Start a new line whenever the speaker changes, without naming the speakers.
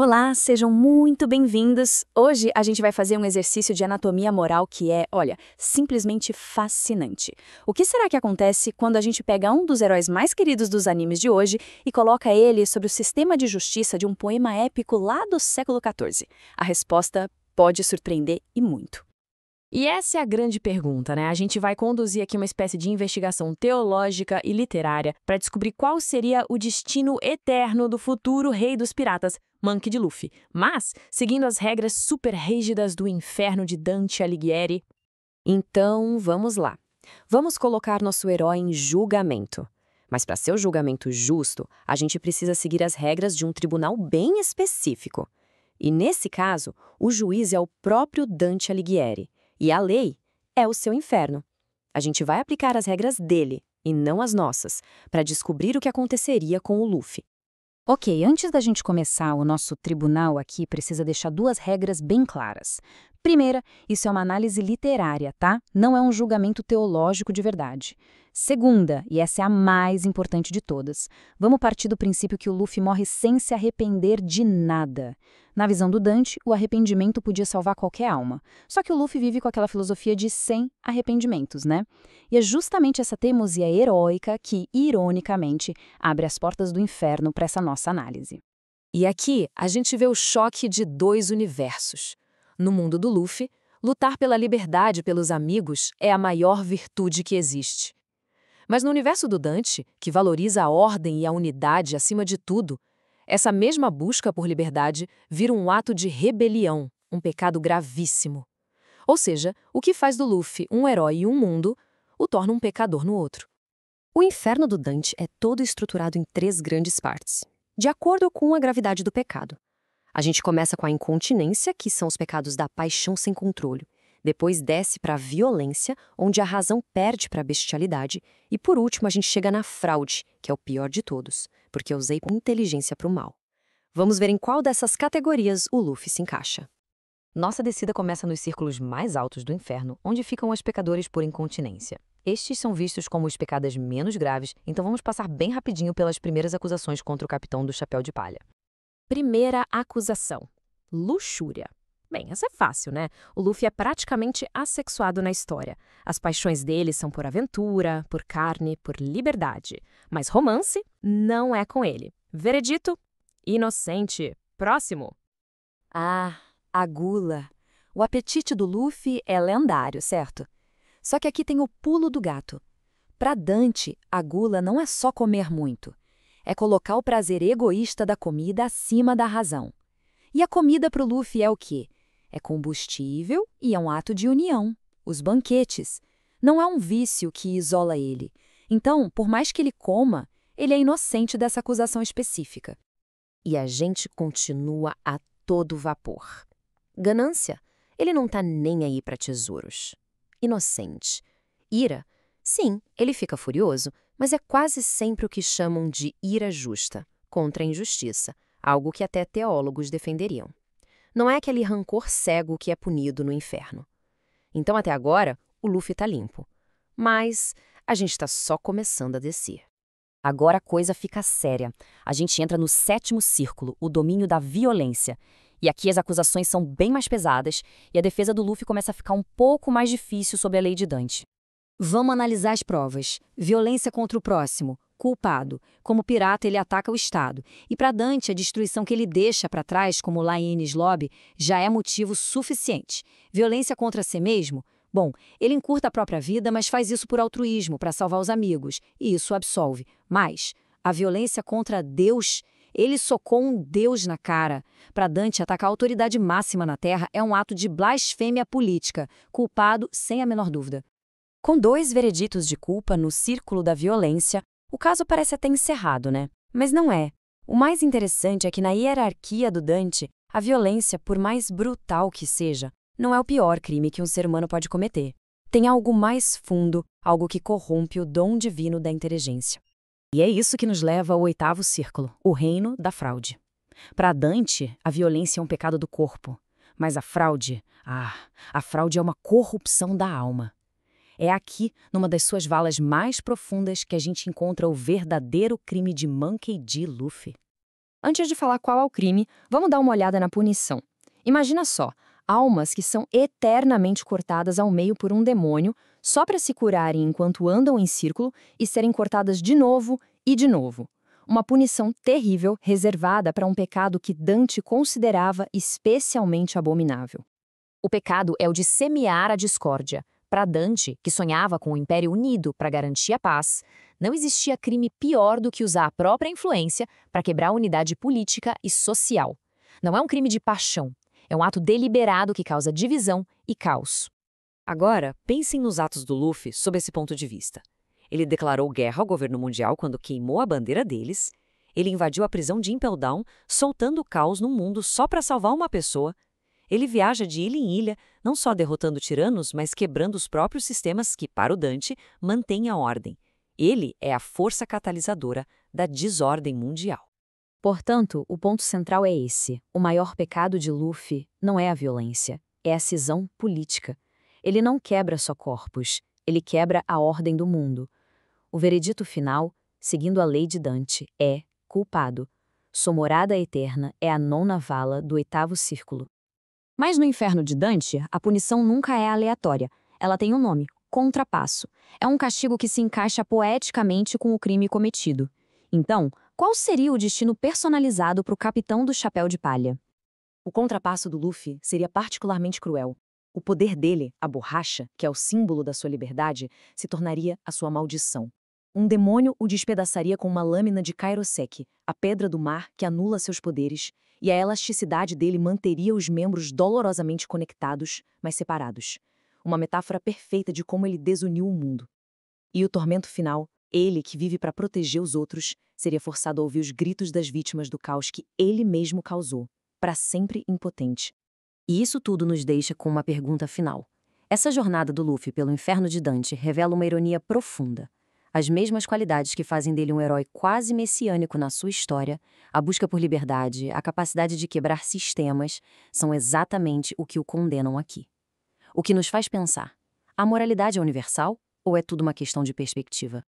Olá, sejam muito bem-vindos! Hoje a gente vai fazer um exercício de anatomia moral que é, olha, simplesmente fascinante. O que será que acontece quando a gente pega um dos heróis mais queridos dos animes de hoje e coloca ele sobre o sistema de justiça de um poema épico lá do século XIV? A resposta pode surpreender e muito.
E essa é a grande pergunta, né? A gente vai conduzir aqui uma espécie de investigação teológica e literária para descobrir qual seria o destino eterno do futuro rei dos piratas, Monkey D. Luffy. Mas, seguindo as regras super rígidas do inferno de Dante Alighieri. Então, vamos lá. Vamos colocar nosso herói em julgamento. Mas para ser o julgamento justo, a gente precisa seguir as regras de um tribunal bem específico. E nesse caso, o juiz é o próprio Dante Alighieri. E a lei é o seu inferno. A gente vai aplicar as regras dele, e não as nossas, para descobrir o que aconteceria com o Luffy.
Ok, antes da gente começar, o nosso tribunal aqui precisa deixar duas regras bem claras. Primeira, isso é uma análise literária, tá? Não é um julgamento teológico de verdade. Segunda, e essa é a mais importante de todas, vamos partir do princípio que o Luffy morre sem se arrepender de nada. Na visão do Dante, o arrependimento podia salvar qualquer alma. Só que o Luffy vive com aquela filosofia de sem arrependimentos, né? E é justamente essa teimosia heróica que, ironicamente, abre as portas do inferno para essa nossa análise.
E aqui a gente vê o choque de dois universos. No mundo do Luffy, lutar pela liberdade pelos amigos é a maior virtude que existe. Mas no universo do Dante, que valoriza a ordem e a unidade acima de tudo, essa mesma busca por liberdade vira um ato de rebelião, um pecado gravíssimo. Ou seja, o que faz do Luffy um herói em um mundo, o torna um pecador no outro. O inferno do Dante é todo estruturado em três grandes partes, de acordo com a gravidade do pecado. A gente começa com a incontinência, que são os pecados da paixão sem controle. Depois desce para a violência, onde a razão perde para a bestialidade. E por último a gente chega na fraude, que é o pior de todos, porque eu usei inteligência para o mal. Vamos ver em qual dessas categorias o Luffy se encaixa. Nossa descida começa nos círculos mais altos do inferno, onde ficam os pecadores por incontinência. Estes são vistos como os pecados menos graves, então vamos passar bem rapidinho pelas primeiras acusações contra o capitão do Chapéu de Palha. Primeira acusação: luxúria. Bem, essa é fácil, né? O Luffy é praticamente assexuado na história. As paixões dele são por aventura, por carne, por liberdade. Mas romance não é com ele. Veredito: inocente. Próximo.
A gula. O apetite do Luffy é lendário, certo? Só que aqui tem o pulo do gato. Para Dante, a gula não é só comer muito. É colocar o prazer egoísta da comida acima da razão. E a comida para o Luffy é o quê? É combustível e é um ato de união. Os banquetes. Não é um vício que isola ele. Então, por mais que ele coma, ele é inocente dessa acusação específica.
E a gente continua a todo vapor. Ganância? Ele não tá nem aí para tesouros. Inocente. Ira? Sim, ele fica furioso, mas é quase sempre o que chamam de ira justa, contra a injustiça, algo que até teólogos defenderiam. Não é aquele rancor cego que é punido no inferno. Então, até agora, o Luffy tá limpo. Mas a gente está só começando a descer. Agora a coisa fica séria. A gente entra no sétimo círculo, o domínio da violência. E aqui as acusações são bem mais pesadas e a defesa do Luffy começa a ficar um pouco mais difícil sob a lei de Dante. Vamos analisar as provas. Violência contra o próximo. Culpado. Como pirata, ele ataca o Estado. E para Dante, a destruição que ele deixa para trás, como lá em Enies Lobby, já é motivo suficiente. Violência contra si mesmo? Bom, ele encurta a própria vida, mas faz isso por altruísmo, para salvar os amigos. E isso absolve. Mas a violência contra Deus? Ele socou um Deus na cara. Para Dante, atacar a autoridade máxima na Terra é um ato de blasfêmia política. Culpado, sem a menor dúvida. Com dois vereditos de culpa no círculo da violência, o caso parece até encerrado, né? Mas não é. O mais interessante é que na hierarquia do Dante, a violência, por mais brutal que seja, não é o pior crime que um ser humano pode cometer. Tem algo mais fundo, algo que corrompe o dom divino da inteligência. E é isso que nos leva ao oitavo círculo, o reino da fraude. Para Dante, a violência é um pecado do corpo. Mas a fraude é uma corrupção da alma. É aqui, numa das suas valas mais profundas, que a gente encontra o verdadeiro crime de Monkey D. Luffy.
Antes de falar qual é o crime, vamos dar uma olhada na punição. Imagina só, almas que são eternamente cortadas ao meio por um demônio só para se curarem enquanto andam em círculo e serem cortadas de novo e de novo. Uma punição terrível reservada para um pecado que Dante considerava especialmente abominável.
O pecado é o de semear a discórdia. Para Dante, que sonhava com o Império unido para garantir a paz, não existia crime pior do que usar a própria influência para quebrar a unidade política e social. Não é um crime de paixão, é um ato deliberado que causa divisão e caos. Agora, pensem nos atos do Luffy sob esse ponto de vista. Ele declarou guerra ao governo mundial quando queimou a bandeira deles, ele invadiu a prisão de Impel Down, soltando o caos no mundo só para salvar uma pessoa. Ele viaja de ilha em ilha, não só derrotando tiranos, mas quebrando os próprios sistemas que, para o Dante, mantêm a ordem. Ele é a força catalisadora da desordem mundial.
Portanto, o ponto central é esse. O maior pecado de Luffy não é a violência, é a cisão política. Ele não quebra só corpos, ele quebra a ordem do mundo. O veredito final, seguindo a lei de Dante, é culpado. Sua morada eterna é a nona vala do oitavo círculo. Mas no inferno de Dante, a punição nunca é aleatória. Ela tem um nome, contrapasso. É um castigo que se encaixa poeticamente com o crime cometido. Então, qual seria o destino personalizado para o capitão do chapéu de palha? O contrapasso do Luffy seria particularmente cruel. O poder dele, a borracha, que é o símbolo da sua liberdade, se tornaria a sua maldição. Um demônio o despedaçaria com uma lâmina de Kairosek, a pedra do mar que anula seus poderes, e a elasticidade dele manteria os membros dolorosamente conectados, mas separados. Uma metáfora perfeita de como ele desuniu o mundo. E o tormento final, ele que vive para proteger os outros, seria forçado a ouvir os gritos das vítimas do caos que ele mesmo causou, para sempre impotente. E isso tudo nos deixa com uma pergunta final. Essa jornada do Luffy pelo inferno de Dante revela uma ironia profunda. As mesmas qualidades que fazem dele um herói quase messiânico na sua história, a busca por liberdade, a capacidade de quebrar sistemas, são exatamente o que o condenam aqui. O que nos faz pensar: a moralidade é universal ou é tudo uma questão de perspectiva?